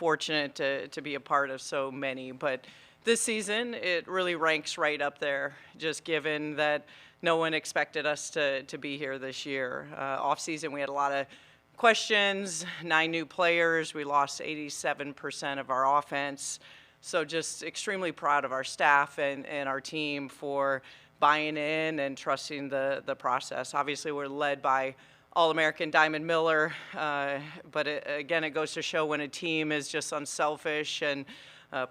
fortunate to be a part of so many. But this season, it really ranks right up there, just given that no one expected us to be here this year. Off season, we had a lot of questions, 9 new players. We lost 87% of our offense. So just extremely proud of our staff and our team for buying in and trusting the process. Obviously, we're led by All-American Diamond Miller, but again, it goes to show when a team is just unselfish and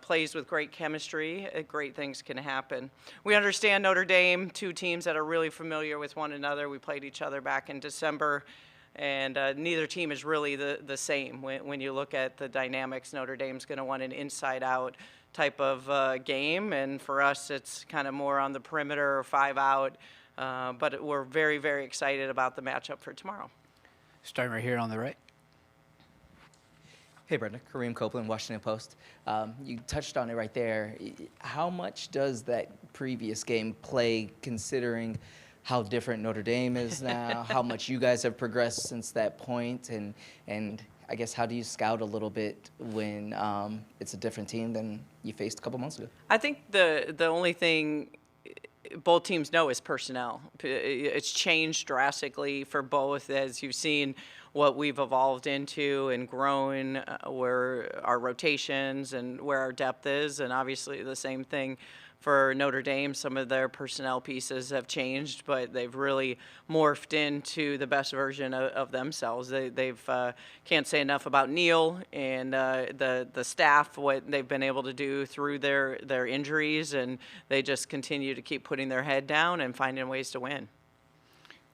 plays with great chemistry, great things can happen. We understand Notre Dame, 2 teams that are really familiar with one another. We played each other back in December, and neither team is really the same. When you look at the dynamics, Notre Dame's going to want an inside-out type of game, and for us, it's kind of more on the perimeter or 5-out. But we're very, very excited about the matchup for tomorrow. Starting right here on the right. Hey, Brenda. Kareem Copeland, Washington Post. You touched on it right there. How much does that previous game play, considering how different Notre Dame is now, how much you guys have progressed since that point, and I guess how do you scout a little bit when it's a different team than you faced a couple months ago? I think the only thing both teams know is personnel. It's changed drastically for both, as you've seen what we've evolved into and grown, where our rotations and where our depth is, and obviously the same thing for Notre Dame. Some of their personnel pieces have changed, but they've really morphed into the best version of themselves. They've can't say enough about Neil and the staff, what they've been able to do through their injuries, and they just continue to keep putting their head down and finding ways to win.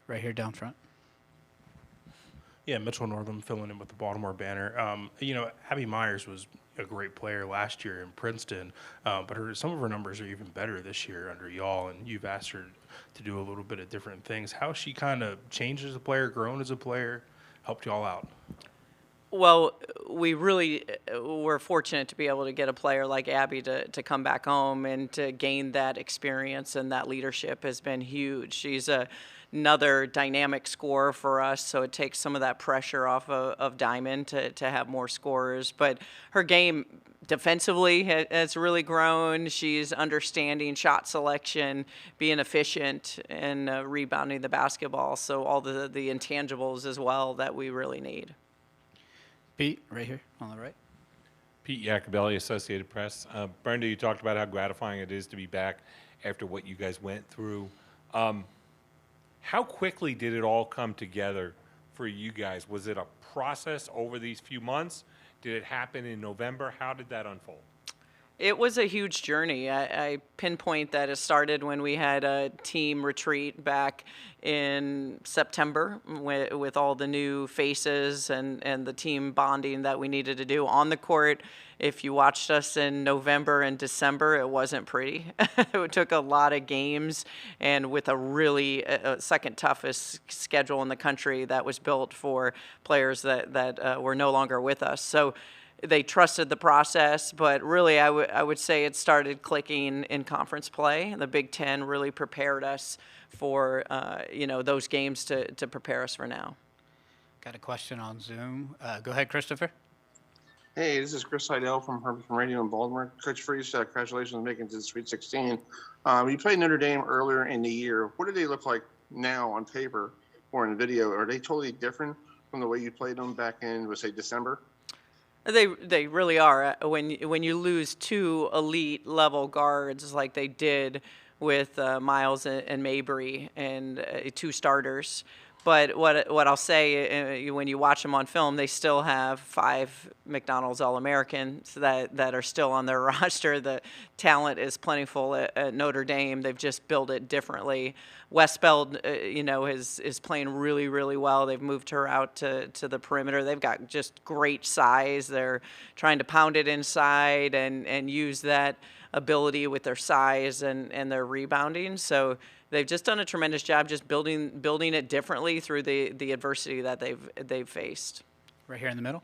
Right here down front. Yeah, Mitchell Northam filling in with the Baltimore Banner. Abby Myers was a great player last year in Princeton, but some of her numbers are even better this year under y'all, and you've asked her to do a little bit of different things. How she kind of changed as a player, grown as a player, helped y'all out? Well, we really were fortunate to be able to get a player like Abby to come back home and to gain that experience, and that leadership has been huge. She's another dynamic scorer for us, so it takes some of that pressure off of Diamond to have more scorers. But her game defensively has really grown. She's understanding shot selection, being efficient, and rebounding the basketball. So all the intangibles as well that we really need. Pete, right here on the right. Pete Iacobelli, Associated Press. Brenda, you talked about how gratifying it is to be back after what you guys went through. How quickly did it all come together for you guys? Was it a process over these few months? Did it happen in November? How did that unfold? It was a huge journey. I pinpoint that it started when we had a team retreat back in September with all the new faces and the team bonding that we needed to do on the court. If you watched us in November and December, it wasn't pretty. It took a lot of games, and with a really second toughest schedule in the country that was built for players that were no longer with us. So they trusted the process, but really I would say it started clicking in conference play. The Big Ten really prepared us for those games to prepare us for now. Got a question on Zoom. Go ahead, Christopher. Hey, this is Chris Seidel from Radio in Baltimore. Coach Freese, congratulations on making it to the Sweet 16. You played Notre Dame earlier in the year. What do they look like now on paper or in video? Are they totally different from the way you played them back in, let's say, December? They really are. When you lose 2 elite level guards like they did with Miles and Mabry and 2 starters. But what I'll say, when you watch them on film, they still have 5 McDonald's All-Americans that are still on their roster. The talent is plentiful at Notre Dame. They've just built it differently. Westbeld, is playing really, really well. They've moved her out to the perimeter. They've got just great size. They're trying to pound it inside and use that ability with their size and their rebounding. So they've just done a tremendous job just building it differently through the adversity that they've faced. Right here in the middle.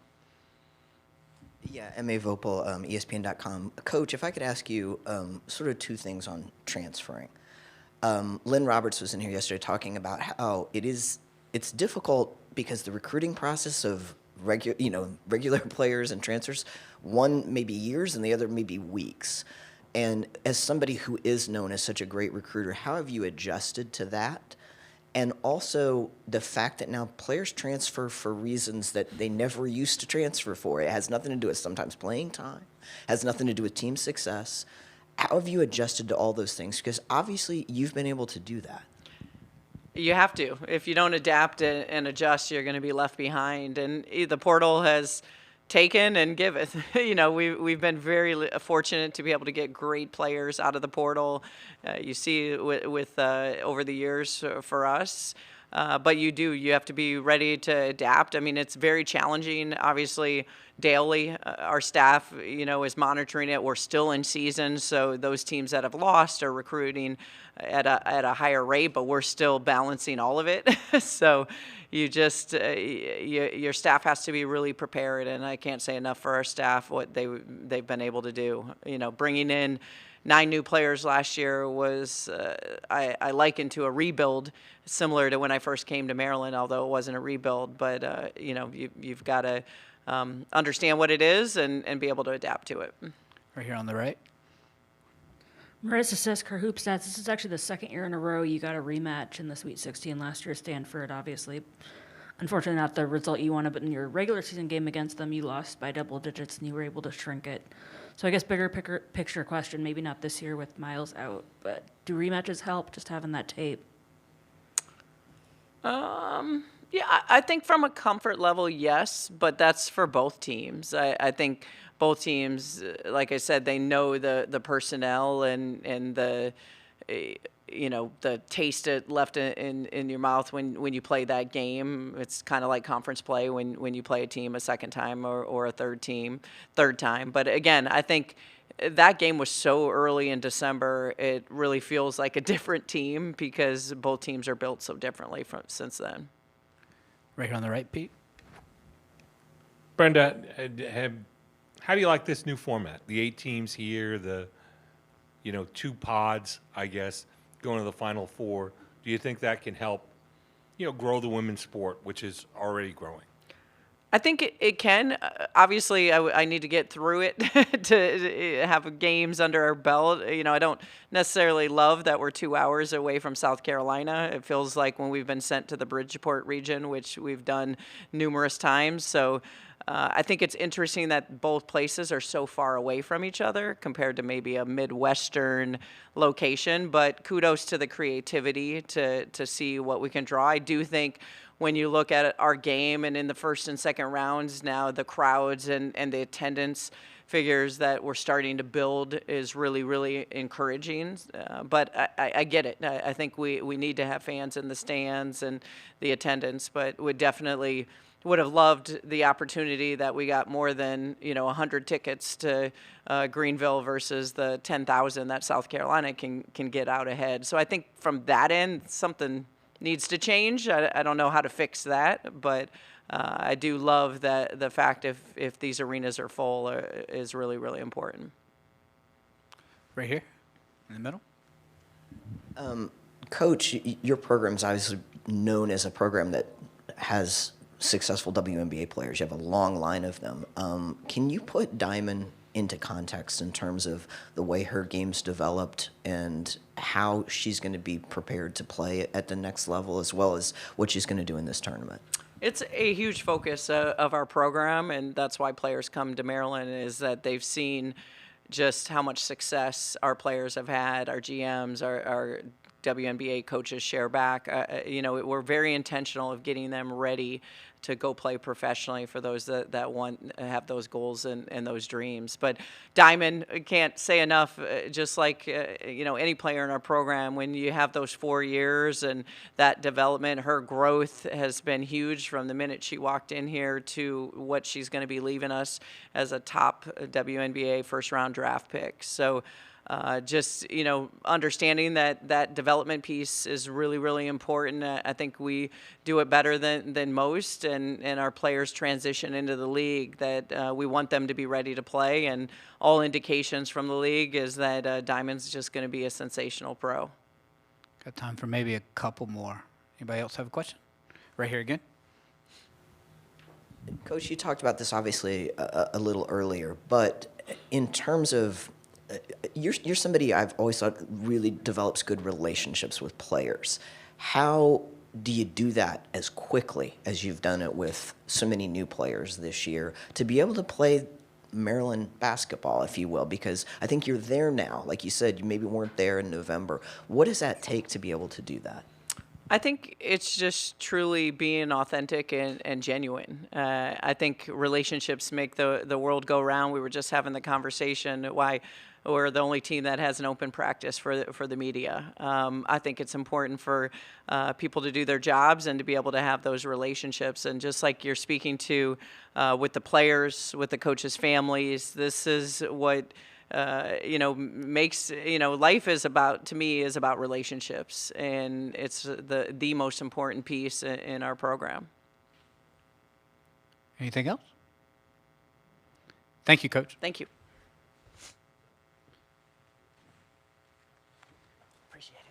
Yeah, M.A. Vopel, ESPN.com. Coach, if I could ask you sort of 2 things on transferring. Lynn Roberts was in here yesterday talking about how it's difficult because the recruiting process of regular players and transfers one maybe years and the other maybe weeks. And as somebody who is known as such a great recruiter, how have you adjusted to that? And also the fact that now players transfer for reasons that they never used to transfer for. It has nothing to do with sometimes playing time, has nothing to do with team success. How have you adjusted to all those things? Because obviously you've been able to do that. You have to. If you don't adapt and adjust, you're going to be left behind. And the portal has taken and giveth. We've been very fortunate to be able to get great players out of the portal. You see with over the years for us. But you have to be ready to adapt. I mean, it's very challenging, obviously, daily. Our staff, is monitoring it. We're still in season, so those teams that have lost are recruiting at a higher rate, but we're still balancing all of it. So you just, your staff has to be really prepared, and I can't say enough for our staff what they've been able to do. Bringing in 9 new players last year was, I liken to a rebuild, similar to when I first came to Maryland, although it wasn't a rebuild. But, you've got to understand what it is and be able to adapt to it. Right here on the right. Marissa Sisker, HoopStats. This is actually the second year in a row you got a rematch in the Sweet 16. Last year, Stanford, obviously. Unfortunately, not the result you wanted, but in your regular season game against them, you lost by double digits and you were able to shrink it. So I guess bigger picture question, maybe not this year with Miles out, but do rematches help, just having that tape? Yeah, I think from a comfort level, yes, but that's for both teams. I think both teams, like I said, they know the personnel and the the taste it left in your mouth when you play that game. It's kind of like conference play when you play a team a second time or a third time. But again, I think that game was so early in December, it really feels like a different team because both teams are built so differently since then. Right here on the right, Pete. Brenda, how do you like this new format? The 8 teams here, the 2 pods, I guess, going to the Final Four. Do you think that can help, grow the women's sport, which is already growing? I think it can. Obviously, I need to get through it to have games under our belt. I don't necessarily love that we're 2 hours away from South Carolina. It feels like when we've been sent to the Bridgeport region, which we've done numerous times. So I think it's interesting that both places are so far away from each other compared to maybe a Midwestern location. But kudos to the creativity to see what we can draw. I do think when you look at our game and in the first and second rounds now, the crowds and the attendance figures that we're starting to build is really, really encouraging. But I get it. I think we need to have fans in the stands and the attendance, but would have loved the opportunity that we got more than 100 tickets to Greenville versus the 10,000 that South Carolina can get out ahead. So I think from that end, something needs to change. I don't know how to fix that, but I do love that the fact if these arenas are full is really, really important. Right here in the middle. Coach, your program's obviously known as a program that has successful WNBA players. You have a long line of them. Can you put Diamond into context in terms of the way her game's developed and how she's going to be prepared to play at the next level, as well as what she's going to do in this tournament? It's a huge focus of our program, and that's why players come to Maryland, is that they've seen just how much success our players have had, our GMs, our WNBA coaches share back. We're very intentional of getting them ready to go play professionally for those that want have those goals and those dreams. But Diamond, can't say enough, just like any player in our program, when you have those 4 years and that development, her growth has been huge from the minute she walked in here to what she's going to be leaving us as a top WNBA first-round draft pick. So understanding that development piece is really, really important. I think we do it better than most, and our players transition into the league, that we want them to be ready to play, and all indications from the league is that Diamond's just going to be a sensational pro. Got time for maybe a couple more. Anybody else have a question? Right here again. Coach, you talked about this obviously a little earlier, but in terms of you're somebody I've always thought really develops good relationships with players. How do you do that as quickly as you've done it with so many new players this year to be able to play Maryland basketball, if you will? Because I think you're there now. Like you said, you maybe weren't there in November. What does that take to be able to do that? I think it's just truly being authentic and genuine. I think relationships make the world go round. We were just having the conversation why we're the only team that has an open practice for the media. I think it's important for people to do their jobs and to be able to have those relationships. And just like you're speaking to with the players, with the coaches' families, this is what makes, life is about, to me, is about relationships. And it's the most important piece in our program. Anything else? Thank you, Coach. Thank you. Appreciate it.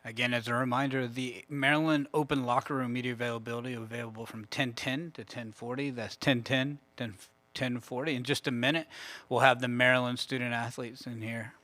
Again, as a reminder, the Maryland Open Locker Room media available from 10:10 to 10:40. That's 10:10 to 10:40. In just a minute, we'll have the Maryland student athletes in here.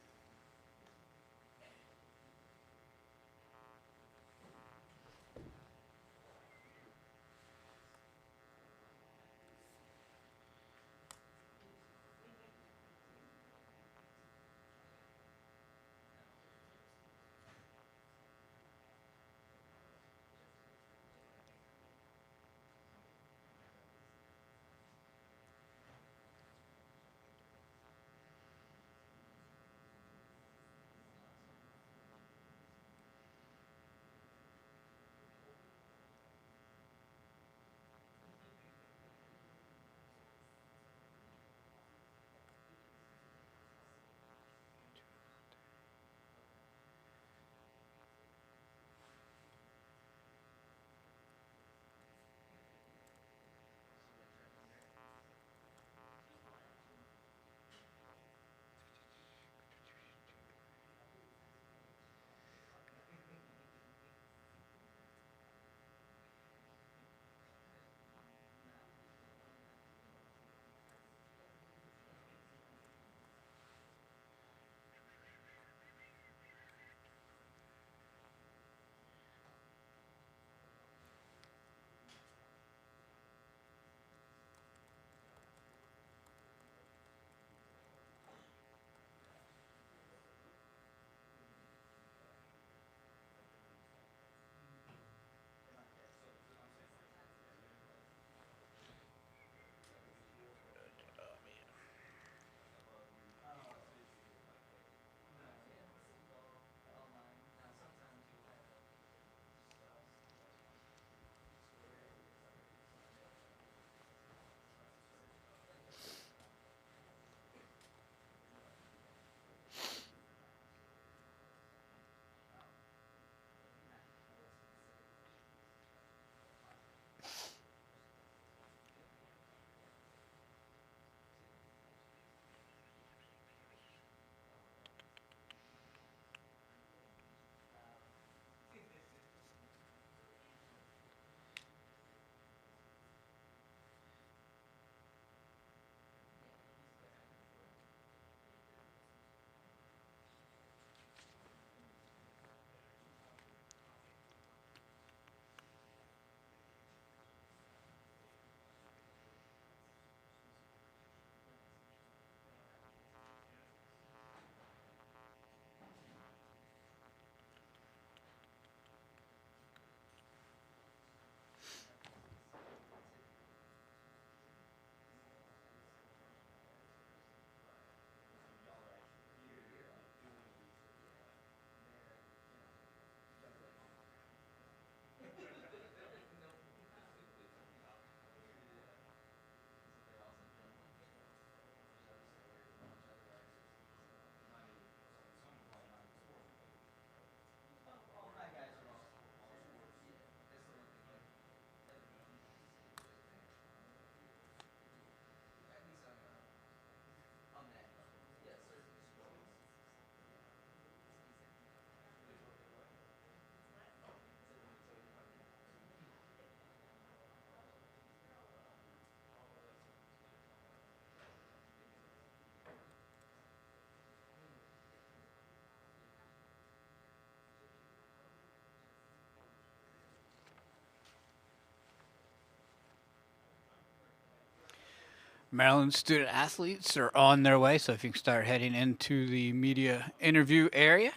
Maryland student athletes are on their way, so if you can start heading into the media interview area,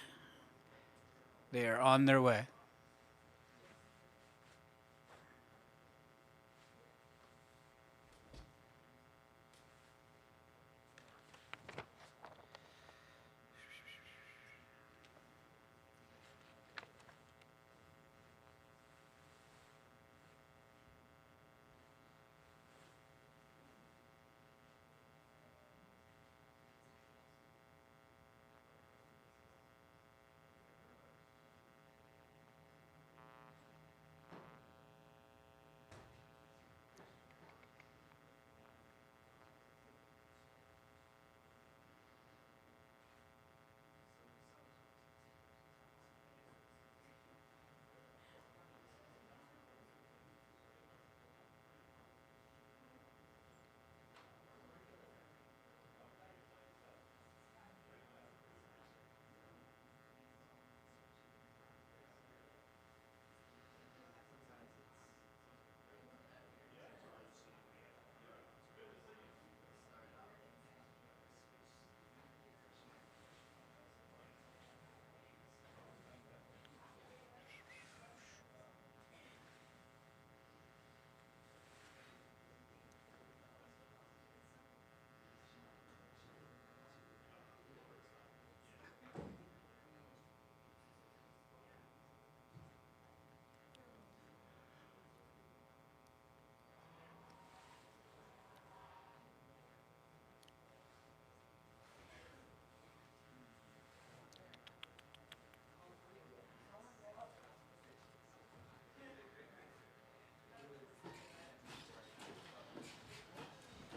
they are on their way.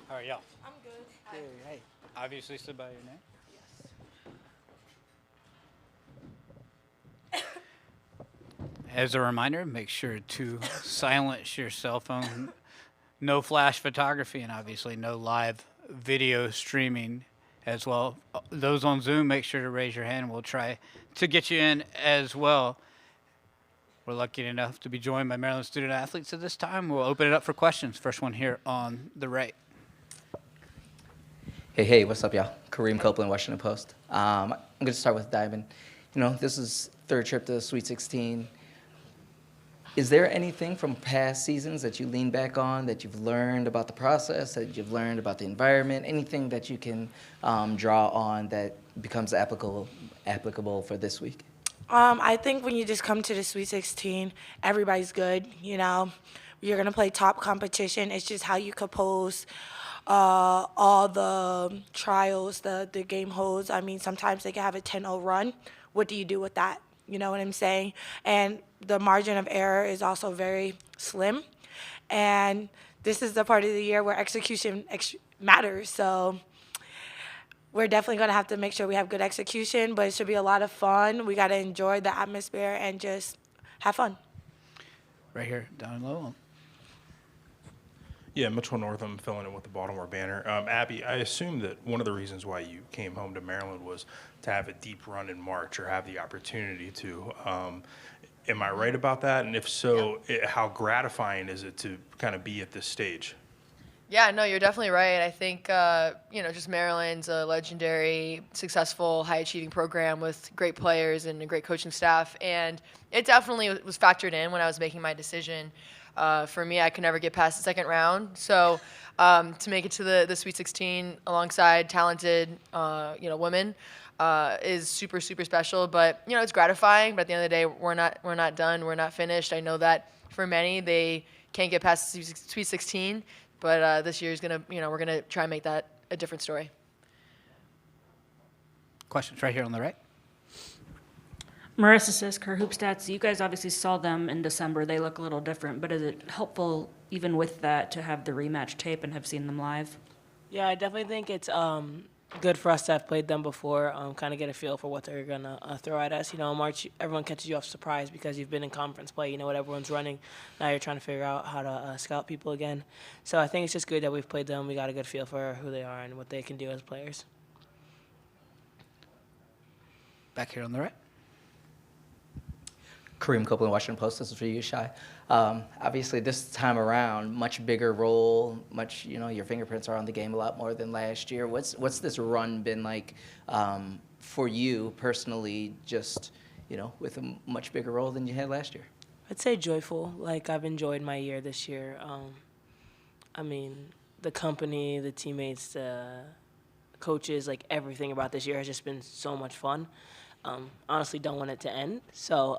How are y'all? I'm good. Good. Hey, obviously stood by your name. As a reminder, make sure to silence your cell phone. No flash photography, and obviously no live video streaming as well. Those on Zoom, make sure to raise your hand. We'll try to get you in as well. We're lucky enough to be joined by Maryland student athletes at this time. We'll open it up for questions. First one here on the right. Hey, what's up, y'all? Kareem Copeland, Washington Post. I'm going to start with diving. This is third trip to the Sweet 16. Is there anything from past seasons that you lean back on, that you've learned about the process, that you've learned about the environment, anything that you can draw on that becomes applicable for this week? I think when you just come to the Sweet 16, everybody's good, You're going to play top competition. It's just how you compose all the trials, the game holds. I mean, sometimes they can have a 10-0 run. What do you do with that? You know what I'm saying? And the margin of error is also very slim. And this is the part of the year where execution matters. So we're definitely going to have to make sure we have good execution, but it should be a lot of fun. We got to enjoy the atmosphere and just have fun. Right here, down low. Yeah, Mitchell Northam filling in with the Baltimore Banner. Abby, I assume that one of the reasons why you came home to Maryland was to have a deep run in March, or have the opportunity to. Am I right about that? And if so, how gratifying is it to kind of be at this stage? Yeah, no, you're definitely right. I think, just Maryland's a legendary, successful, high-achieving program with great players and a great coaching staff. And it definitely was factored in when I was making my decision. For me, I could never get past the second round. So to make it to the Sweet 16 alongside talented, women is super, super special. But, it's gratifying. But at the end of the day, we're not done. We're not finished. I know that for many, they can't get past the Sweet 16. But this year is we're going to try and make that a different story. Questions right here on the right. Marissa Sisker, Hoop Stats, you guys obviously saw them in December. They look a little different, but is it helpful, even with that, to have the rematch tape and have seen them live? Yeah, I definitely think it's good for us to have played them before, kind of get a feel for what they're going to throw at us. In March, everyone catches you off surprise because you've been in conference play. You know what everyone's running. Now you're trying to figure out how to scout people again. So I think it's just good that we've played them. We got a good feel for who they are and what they can do as players. Back here on the right. Kareem Copeland, Washington Post. This is for you, Shai. Obviously, this time around, much bigger role. Much, your fingerprints are on the game a lot more than last year. What's this run been like for you personally? Just with a much bigger role than you had last year. I'd say joyful. Like, I've enjoyed my year this year. I mean, the company, the teammates, the coaches, like everything about this year has just been so much fun. Honestly, don't want it to end. So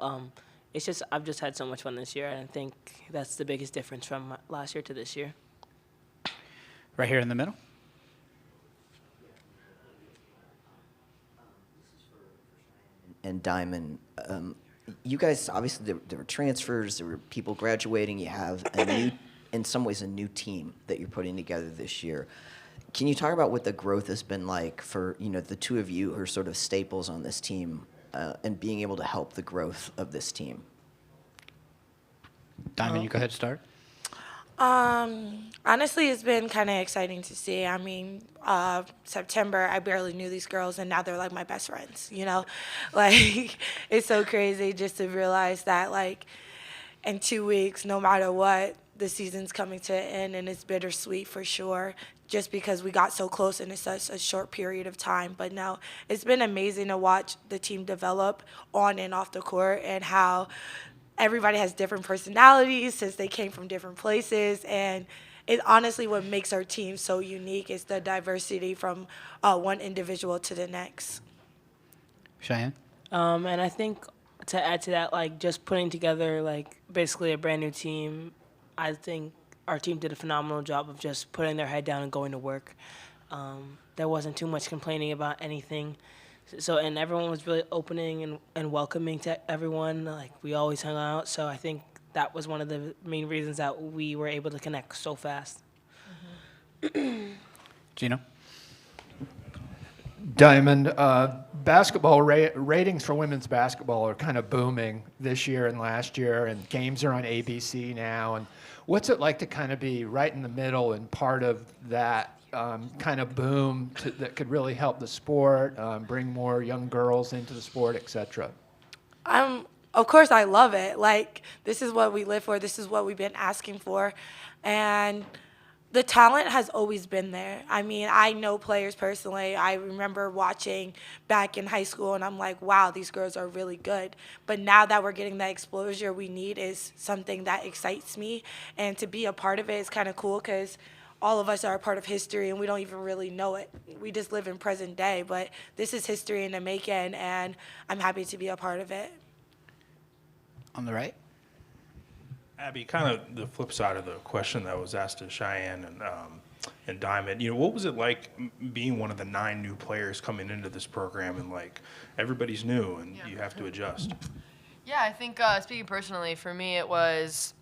it's just I've just had so much fun this year, and I think that's the biggest difference from last year to this year. Right here in the middle. And Diamond, you guys, obviously there were transfers, there were people graduating. You have in some ways, a new team that you're putting together this year. Can you talk about what the growth has been like for, the two of you who are sort of staples on this team and being able to help the growth of this team? Diamond, you go ahead and start. Honestly, it's been kind of exciting to see. I mean, September, I barely knew these girls, and now they're like my best friends, Like, it's so crazy just to realize that, like, in 2 weeks, no matter what, the season's coming to an end, and it's bittersweet for sure, just because we got so close in such a short period of time. But no, it's been amazing to watch the team develop on and off the court, and how everybody has different personalities since they came from different places. And it honestly, what makes our team so unique is the diversity from one individual to the next. Cheyenne? And I think to add to that, like, just putting together, like, basically a brand new team, I think our team did a phenomenal job of just putting their head down and going to work. There wasn't too much complaining about anything. So, and everyone was really opening and welcoming to everyone. Like, we always hung out. So I think that was one of the main reasons that we were able to connect so fast. Gino? Diamond, basketball ratings for women's basketball are kind of booming this year and last year, and games are on ABC now. And what's it like to kind of be right in the middle and part of that kind of boom that could really help the sport, bring more young girls into the sport, et cetera? Of course, I love it. Like, this is what we live for. This is what we've been asking for. And the talent has always been there. I mean, I know players personally. I remember watching back in high school, and I'm like, wow, these girls are really good. But now that we're getting that exposure we need is something that excites me. And to be a part of it is kind of cool because all of us are a part of history, and we don't even really know it. We just live in present day. But this is history in the making, and I'm happy to be a part of it. On the right? Abby, kind of the flip side of the question that was asked to Cheyenne and Diamond, what was it like being one of the 9 new players coming into this program, and like everybody's new and you have to adjust? Yeah, I think speaking personally, for me it was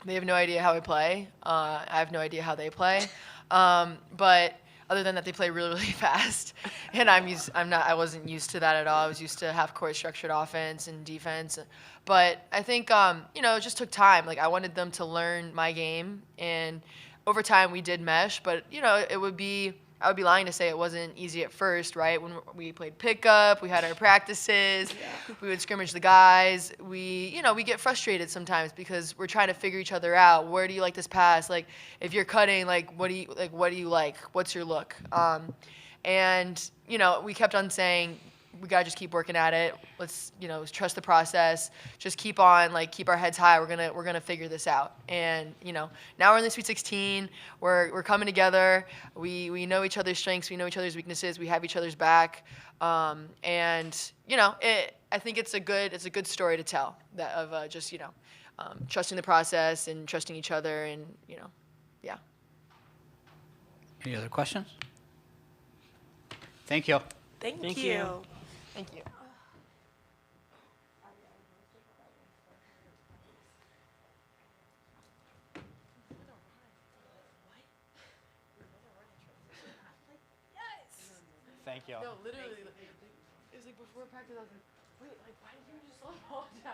they have no idea how I play. I have no idea how they play, but other than that, they play really, really fast, and I wasn't used to that at all. I was used to half-court structured offense and defense, but I think it just took time. Like, I wanted them to learn my game, and over time we did mesh. But I would be lying to say it wasn't easy at first, right? When we played pickup, we had our practices, we would scrimmage the guys. We get frustrated sometimes because we're trying to figure each other out. Where do you like this pass? Like, if you're cutting, what do you like? What's your look? And we kept on saying, we gotta just keep working at it. Let's trust the process. Just keep on, keep our heads high. We're gonna figure this out. And now we're in the Sweet 16. We're coming together. We know each other's strengths. We know each other's weaknesses. We have each other's back. And I think it's a good story to tell that of just trusting the process and trusting each other, and yeah. Any other questions? Thank you. Thank Thank you. you. Thank you. Thank you. No, literally, it was like before practice. I was like, wait, why did you just slow down?